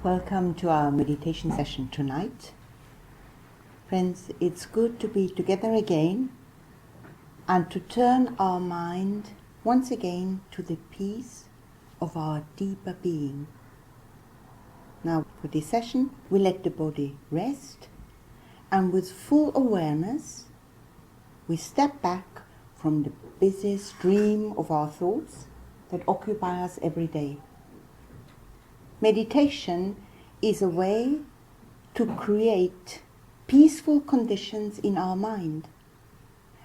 Welcome to our meditation session tonight. Friends, it's good to be together again and to turn our mind once again to the peace of our deeper being. Now, for this session, we let the body rest, and with full awareness, we step back from the busy stream of our thoughts that occupy us every day. Meditation is a way to create peaceful conditions in our mind.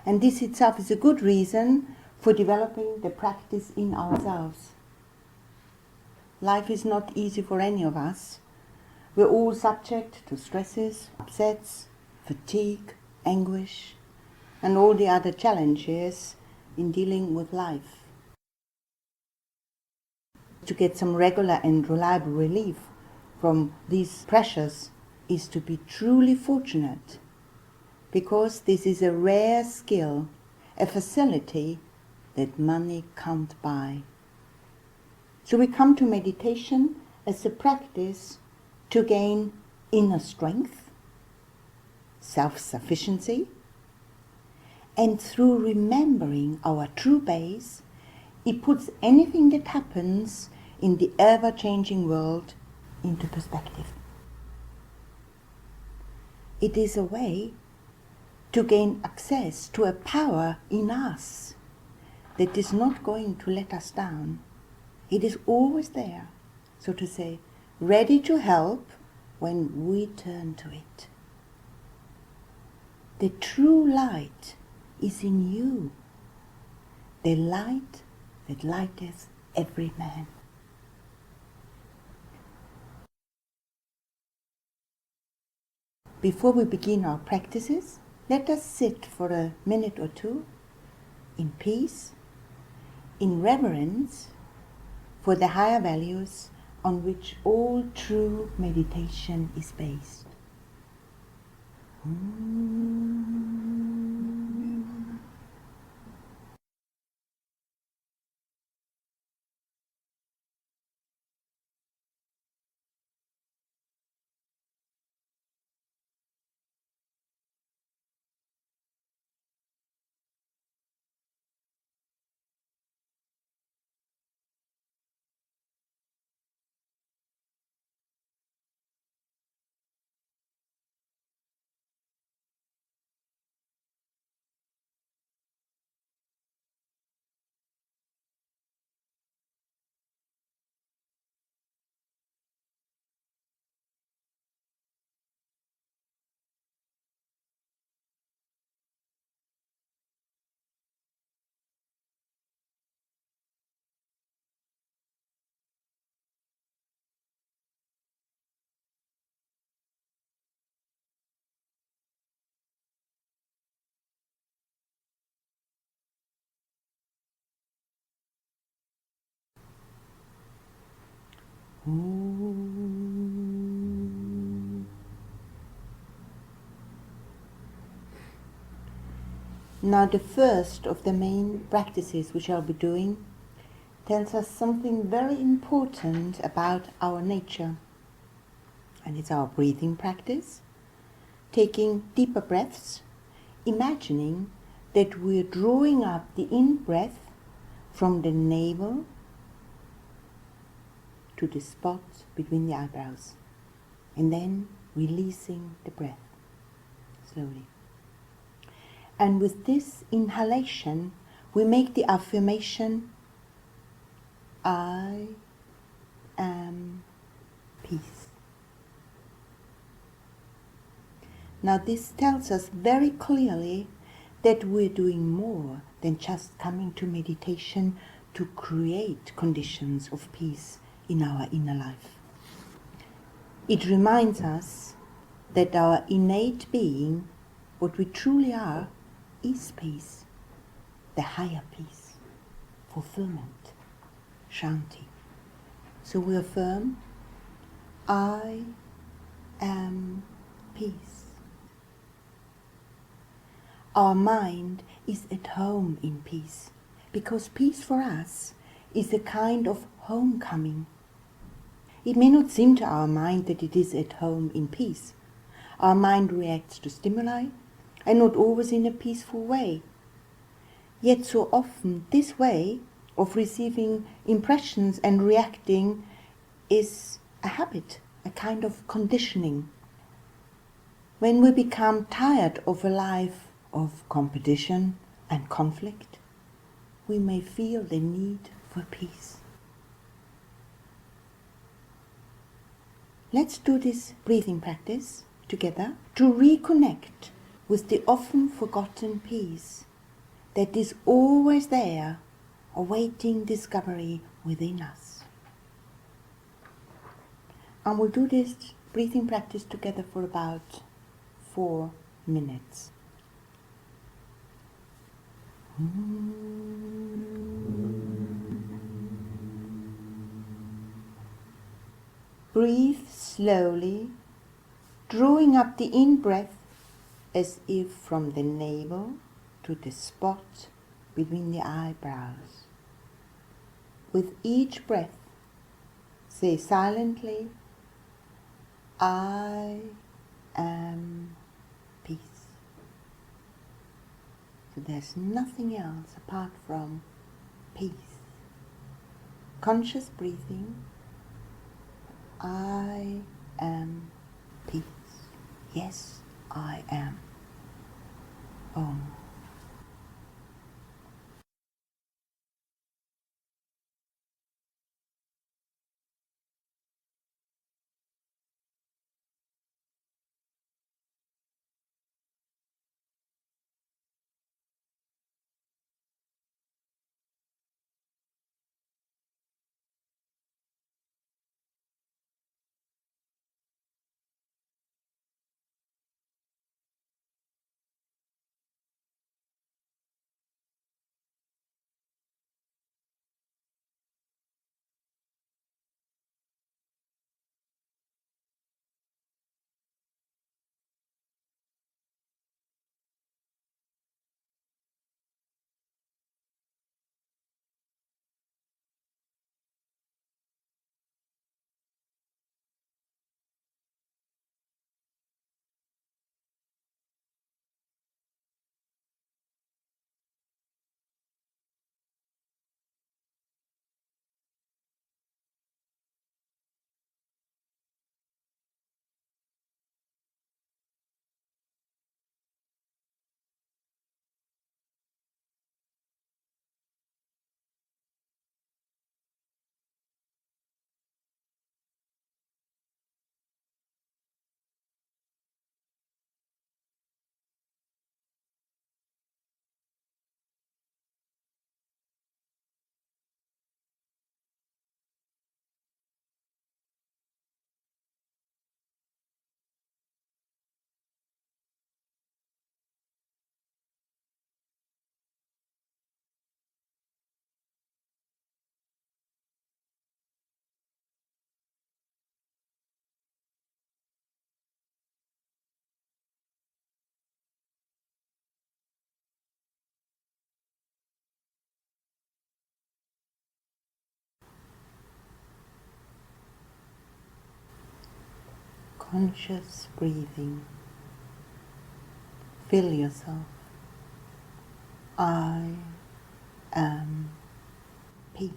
And this itself is a good reason for developing the practice in ourselves. Life is not easy for any of us. We're all subject to stresses, upsets, fatigue, anguish, and all the other challenges in dealing with life. To get some regular and reliable relief from these pressures is to be truly fortunate, because this is a rare skill, a facility that money can't buy. So we come to meditation as a practice to gain inner strength, self-sufficiency, and through remembering our true base, it puts anything that happens in the ever-changing world into perspective. It is a way to gain access to a power in us that is not going to let us down. It is always there, so to say, ready to help when we turn to it. The true light is in you, the light that lighteth every man. Before we begin our practices, let us sit for a minute or two in peace, in reverence for the higher values on which all true meditation is based. Now, the first of the main practices we shall be doing tells us something very important about our nature, and it's our breathing practice, taking deeper breaths, imagining that we're drawing up the in-breath from the navel to the spot between the eyebrows, and then releasing the breath slowly. And with this inhalation, we make the affirmation, I am peace. Now this tells us very clearly that we're doing more than just coming to meditation to create conditions of peace in our inner life. It reminds us that our innate being, what we truly are, is peace, the higher peace, fulfillment, Shanti. So we affirm, I am peace. Our mind is at home in peace, because peace for us is a kind of homecoming. It may not seem to our mind that it is at home in peace. Our mind reacts to stimuli, and not always in a peaceful way. Yet so often this way of receiving impressions and reacting is a habit, a kind of conditioning. When we become tired of a life of competition and conflict, we may feel the need for peace. Let's do this breathing practice together to reconnect with the often forgotten peace that is always there, awaiting discovery within us. And we'll do this breathing practice together for about 4 minutes. Breathe slowly, drawing up the in-breath as if from the navel to the spot between the eyebrows. With each breath, say silently, I am peace. So there's nothing else apart from peace. Conscious breathing, I am peace. Yes, I am. Om. Conscious breathing. Feel yourself. I am peace.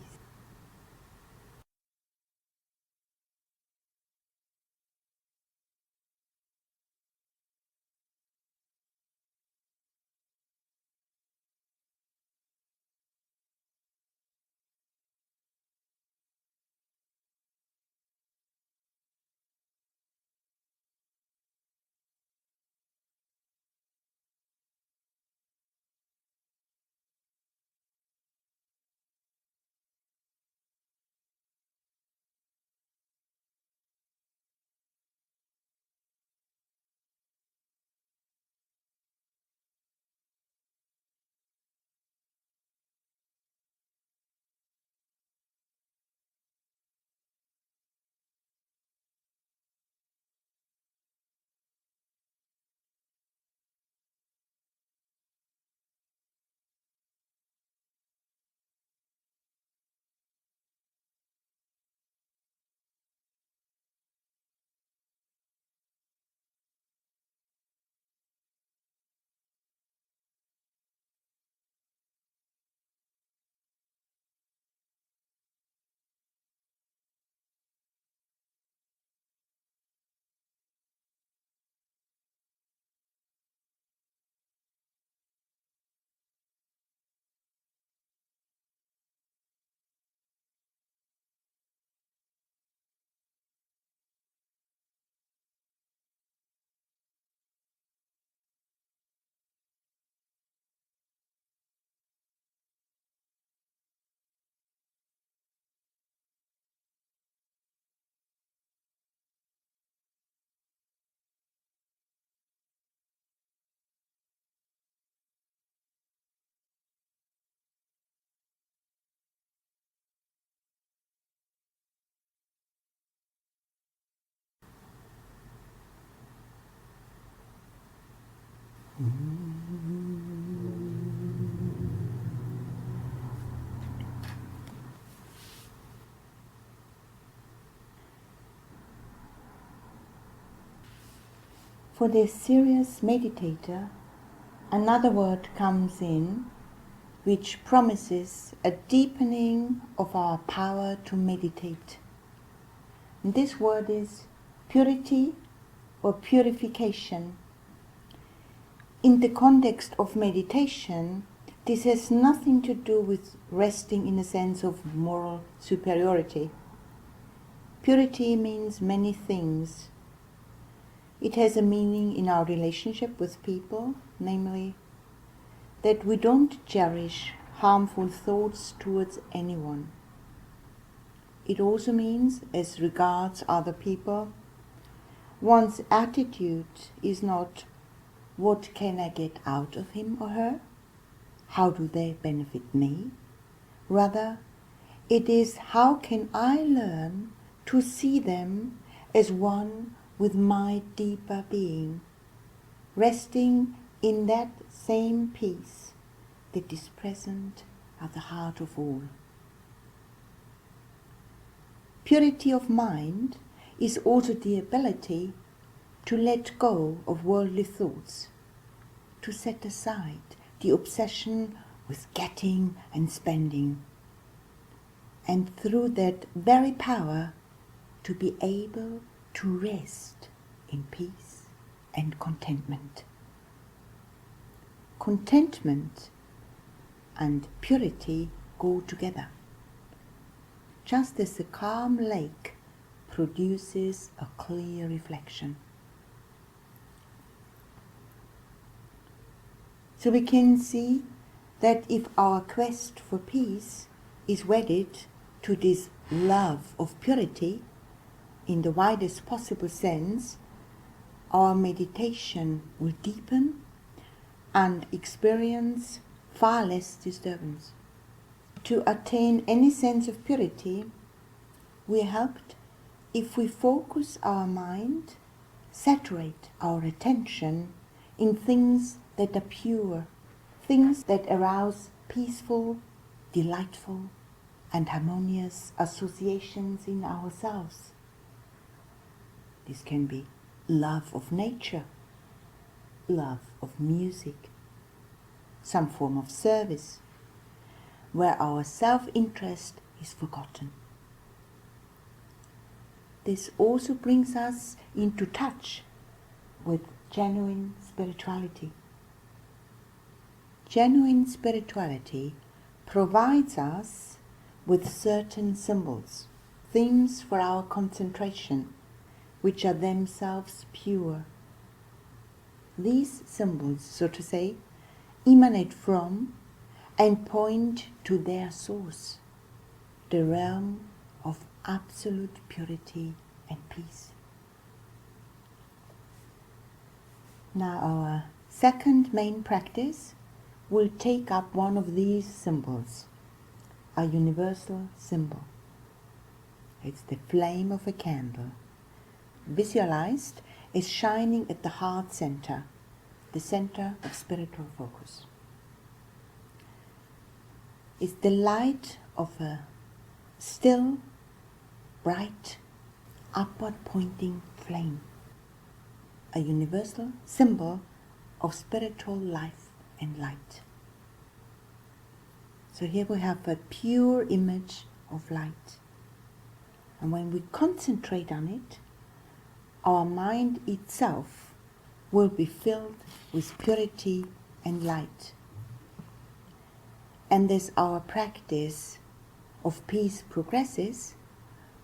For the serious meditator, another word comes in which promises a deepening of our power to meditate. And this word is purity or purification. In the context of meditation, this has nothing to do with resting in a sense of moral superiority. Purity means many things. It has a meaning in our relationship with people, namely that we don't cherish harmful thoughts towards anyone. It also means, as regards other people, one's attitude is not, what can I get out of him or her? How do they benefit me? Rather, it is, how can I learn to see them as one with my deeper being, resting in that same peace that is present at the heart of all. Purity of mind is also the ability to let go of worldly thoughts, to set aside the obsession with getting and spending, and through that very power to be able to rest in peace and contentment. Contentment and purity go together, just as a calm lake produces a clear reflection. So we can see that if our quest for peace is wedded to this love of purity, in the widest possible sense, our meditation will deepen and experience far less disturbance. To attain any sense of purity, we are helped if we focus our mind, saturate our attention in things that are pure, things that arouse peaceful, delightful, and harmonious associations in ourselves. This can be love of nature, love of music, some form of service, where our self-interest is forgotten. This also brings us into touch with genuine spirituality. Genuine spirituality provides us with certain symbols, themes for our concentration, which are themselves pure. These symbols, so to say, emanate from and point to their source, the realm of absolute purity and peace. Now our second main practice will take up one of these symbols, a universal symbol. It's the flame of a candle, visualized as shining at the heart center, the center of spiritual focus. It's the light of a still, bright, upward pointing flame, a universal symbol of spiritual life and light. So here we have a pure image of light. And when we concentrate on it, our mind itself will be filled with purity and light. And as our practice of peace progresses,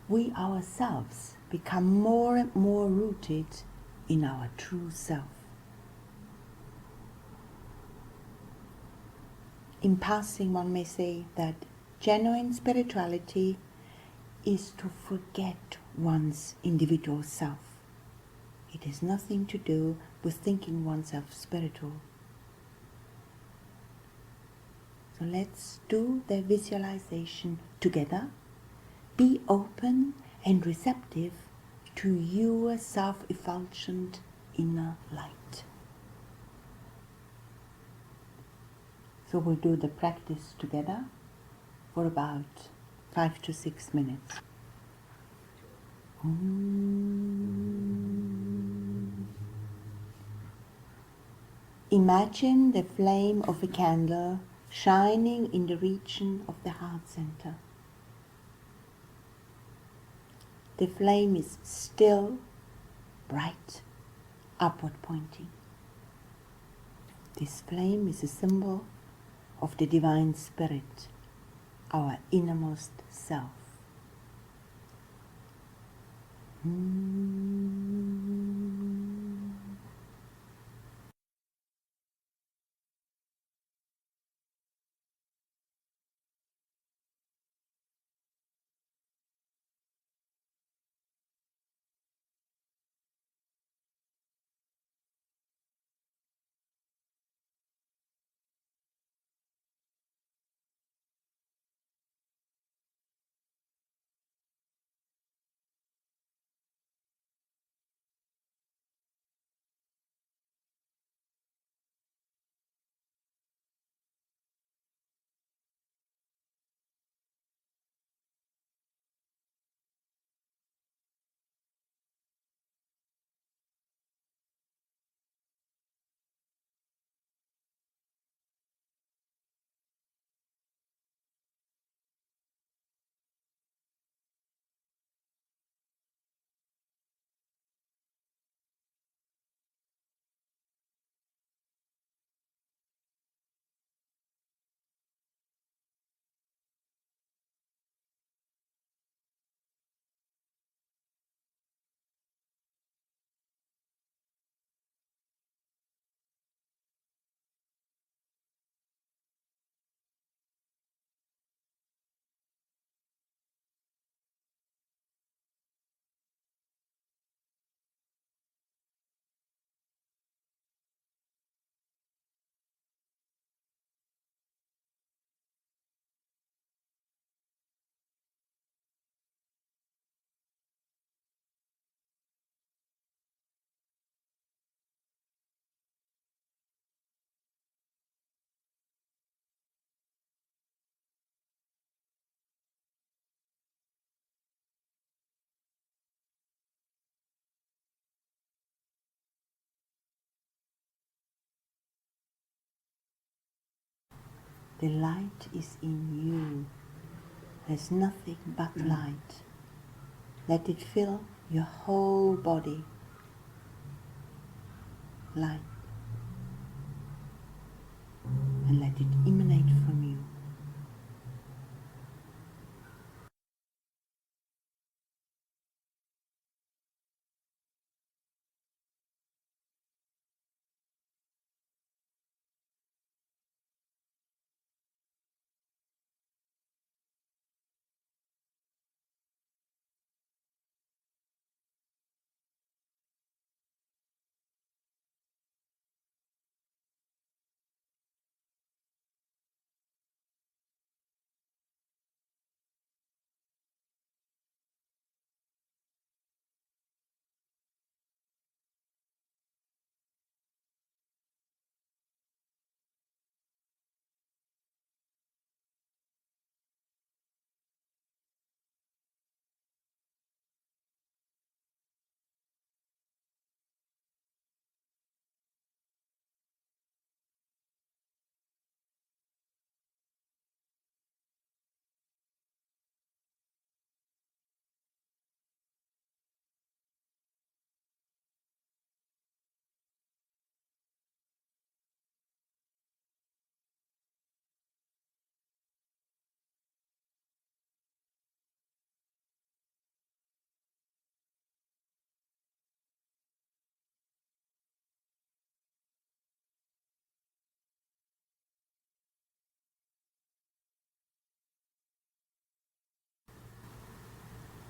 we ourselves become more and more rooted in our true self. In passing, one may say that genuine spirituality is to forget one's individual self. It has nothing to do with thinking oneself spiritual. So let's do the visualization together. Be open and receptive to your self-effulgent inner light. So we'll do the practice together for about 5 to 6 minutes. Imagine the flame of a candle shining in the region of the heart center. The flame is still, bright, upward pointing. This flame is a symbol of the Divine Spirit, our innermost self. The light is in you. There's nothing but light. Let it fill your whole body. Light. And let it emanate from you.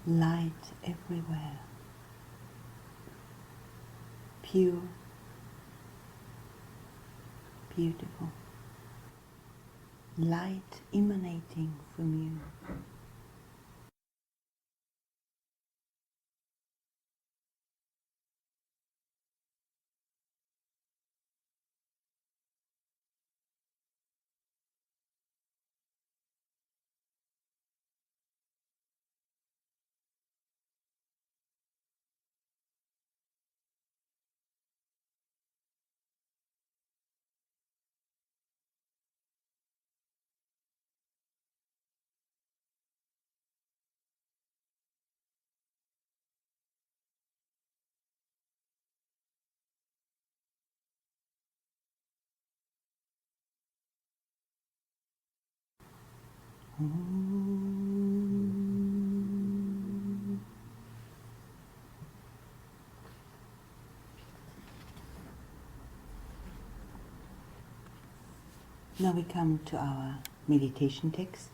Light everywhere. Pure, beautiful. Light emanating from you. Now we come to our meditation text,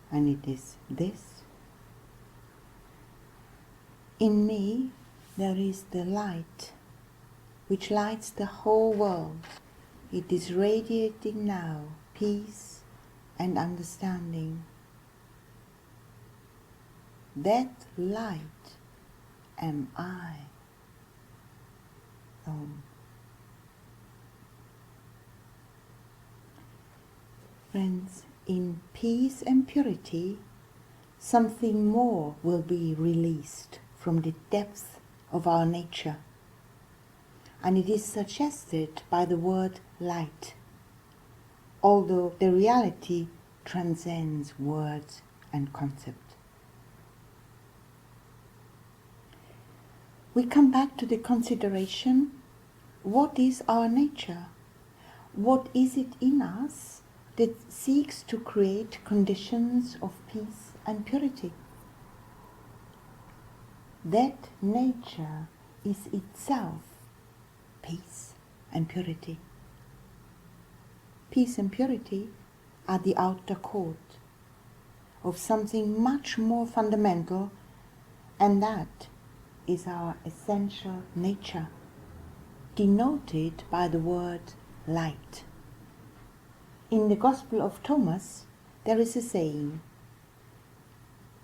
and it is this. In me there is the light which lights the whole world. It is radiating now, peace and understanding. That light am I. Om. Friends, in peace and purity, something more will be released from the depths of our nature. And it is suggested by the word light, although the reality transcends words and concept. We come back to the consideration, what is our nature? What is it in us that seeks to create conditions of peace and purity? That nature is itself peace and purity. Peace and purity are the outer court of something much more fundamental, and that is our essential nature, denoted by the word light. In the Gospel of Thomas, there is a saying,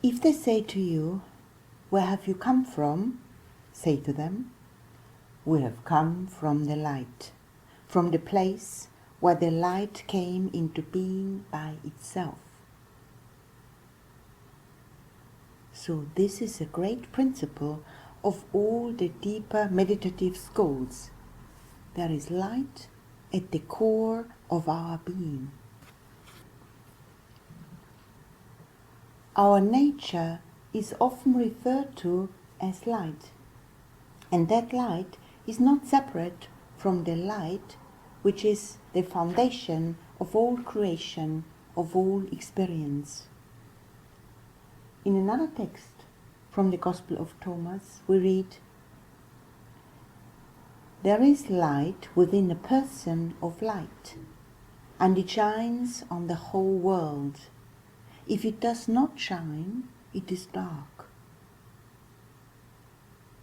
if they say to you, where have you come from? Say to them, we have come from the light, from the place where the light came into being by itself. So this is a great principle of all the deeper meditative schools. There is light at the core of our being. Our nature is often referred to as light, and that light is not separate from the light which is the foundation of all creation, of all experience. In another text from the Gospel of Thomas, we read, there is light within a person of light, and it shines on the whole world. If it does not shine, it is dark.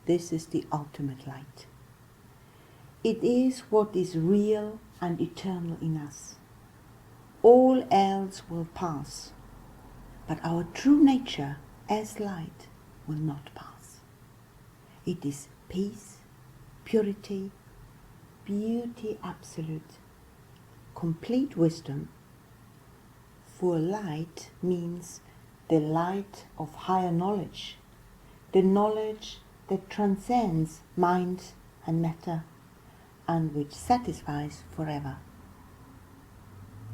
This is the ultimate light. It is what is real and eternal in us. All else will pass, but our true nature as light will not pass. It is peace, purity, beauty absolute, complete wisdom. For light means the light of higher knowledge, the knowledge that transcends mind and matter, and which satisfies forever.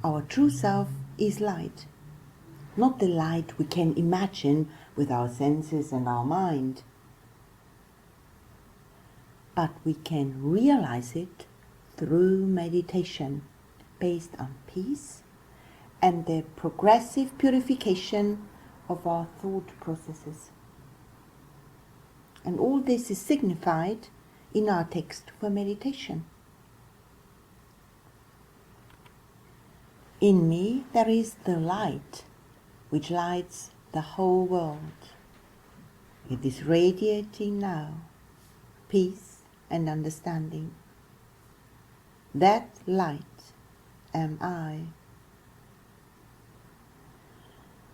Our true self is light, not the light we can imagine with our senses and our mind, but we can realize it through meditation based on peace and the progressive purification of our thought processes. And all this is signified in our text for meditation. In me there is the light which lights the whole world. It is radiating now, peace and understanding. That light am I.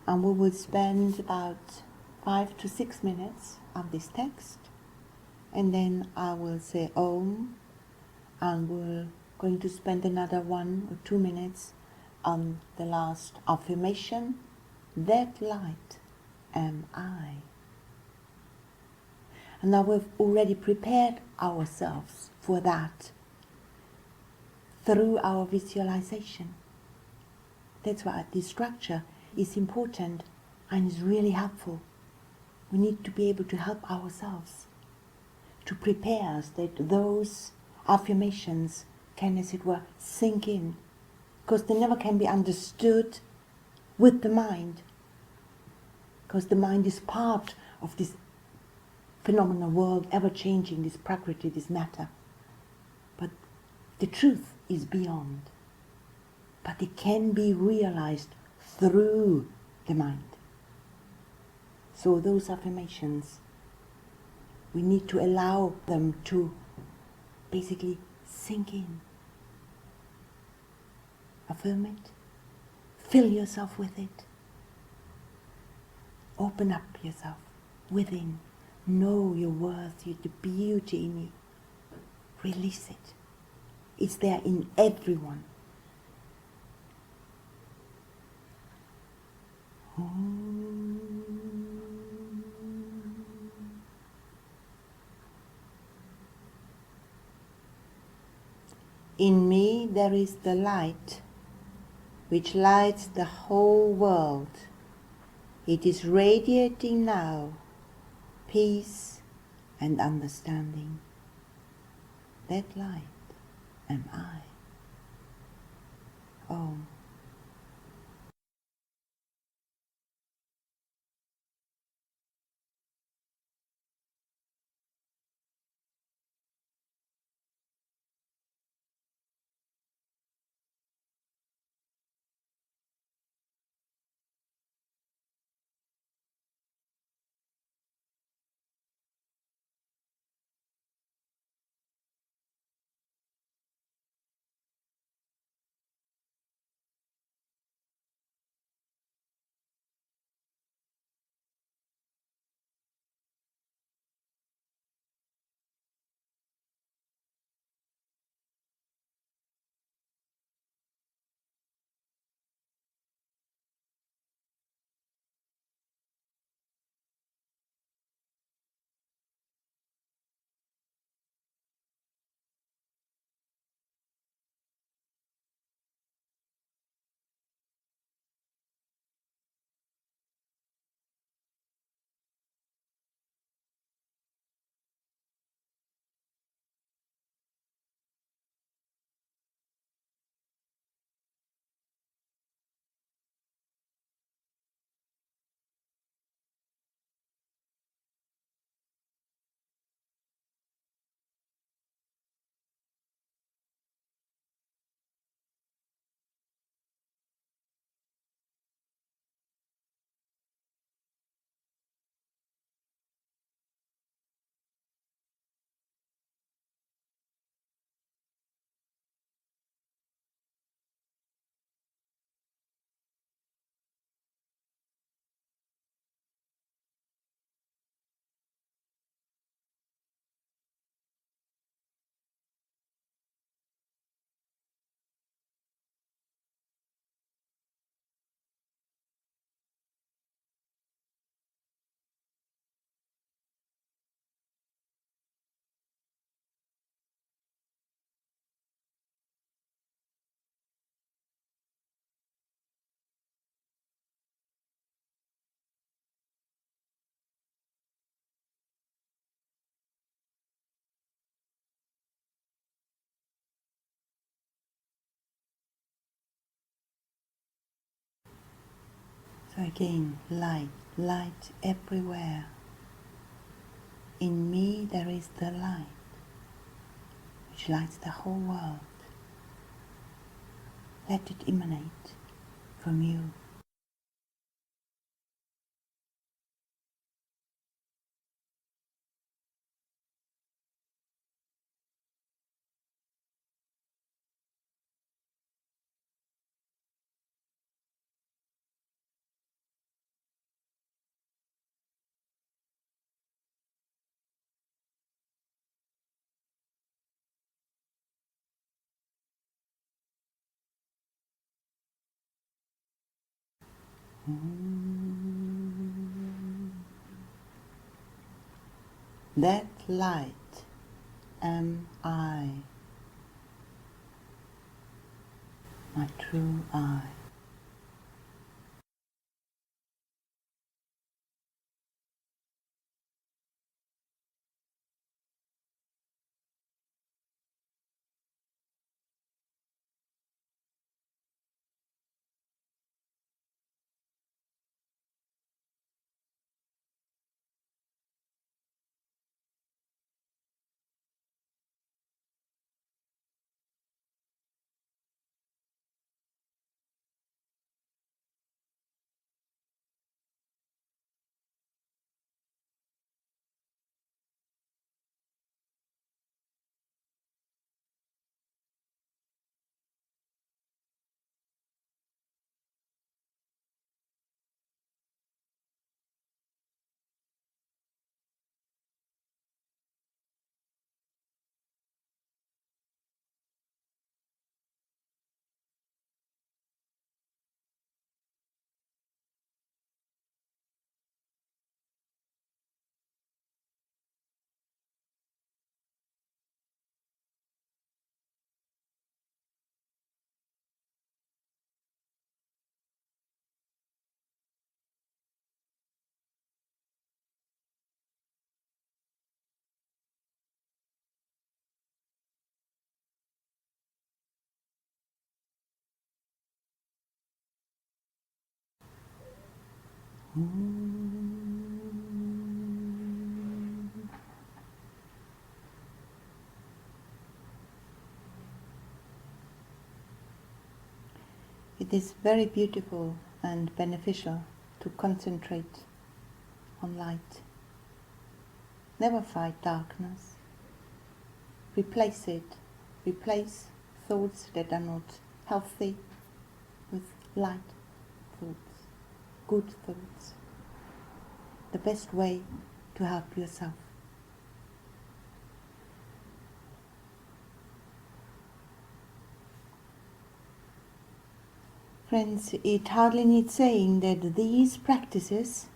And we will spend about 5 to 6 minutes on this text, and then I will say Om, and we're going to spend another 1 or 2 minutes on the last affirmation. That light am I. And now we've already prepared ourselves for that through our visualization. That's why this structure is important and is really helpful. We need to be able to help ourselves, to prepare us that those affirmations can, as it were, sink in, because they never can be understood with the mind, because the mind is part of this phenomenal world, ever-changing, this prakriti, this matter. But the truth is beyond. But it can be realized through the mind. So those affirmations, we need to allow them to basically sink in. Affirm it. Fill yourself with it. Open up yourself within. Know your worth, the beauty in it. Release it. It's there in everyone. In me there is the light which lights the whole world. It is radiating now, peace and understanding. That light am I. Om. So again, light, light everywhere. In me there is the light which lights the whole world. Let it emanate from you. That light am I, my true I. It is very beautiful and beneficial to concentrate on light. Never fight darkness. Replace it. Replace thoughts that are not healthy with light thoughts, good thoughts. The best way to help yourself. Friends, it hardly needs saying that these practices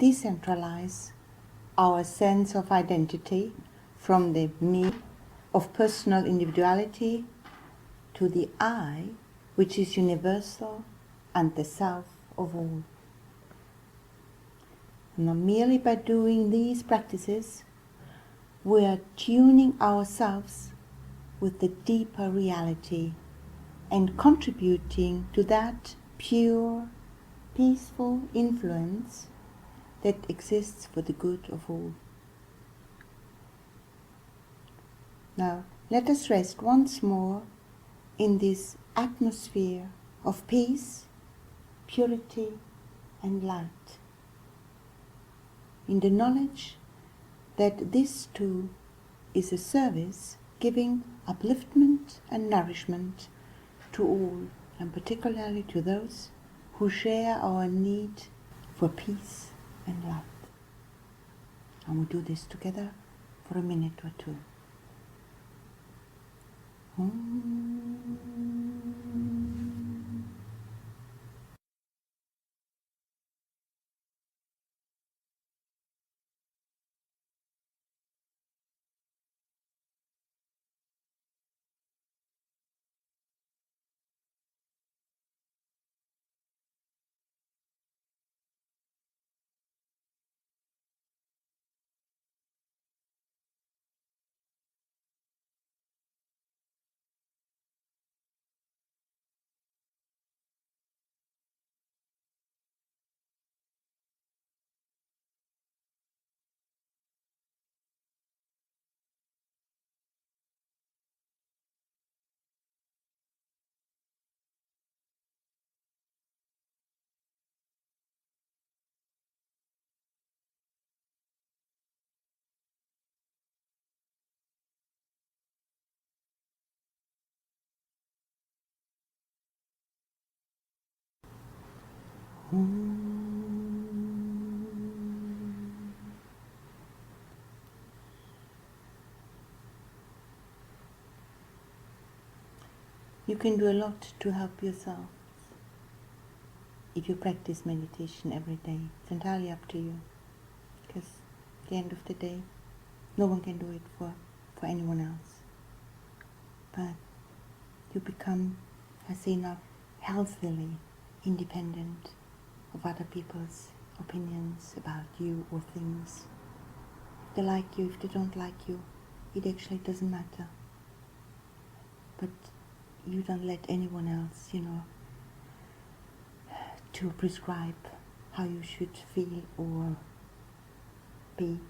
decentralize our sense of identity from the me of personal individuality to the I, which is universal and the self of all. Not merely by doing these practices, we are tuning ourselves with the deeper reality and contributing to that pure, peaceful influence that exists for the good of all. Now, let us rest once more in this atmosphere of peace, purity, and light, in the knowledge that this too is a service giving upliftment and nourishment to all, and particularly to those who share our need for peace and light. And we do this together for a minute or two. You can do a lot to help yourself if you practice meditation every day. It's entirely up to you, because at the end of the day, no one can do it for anyone else. But you become, I say now, healthily independent of other people's opinions about you or things. If they like you, if they don't like you, it actually doesn't matter. But you don't let anyone else, to prescribe how you should feel or be.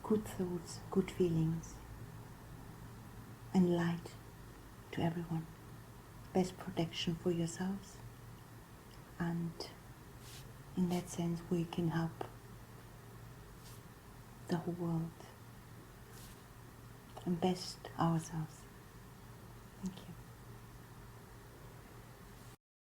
Good thoughts, good feelings, and light to everyone. Best protection for yourselves, and in that sense we can help the whole world and best ourselves.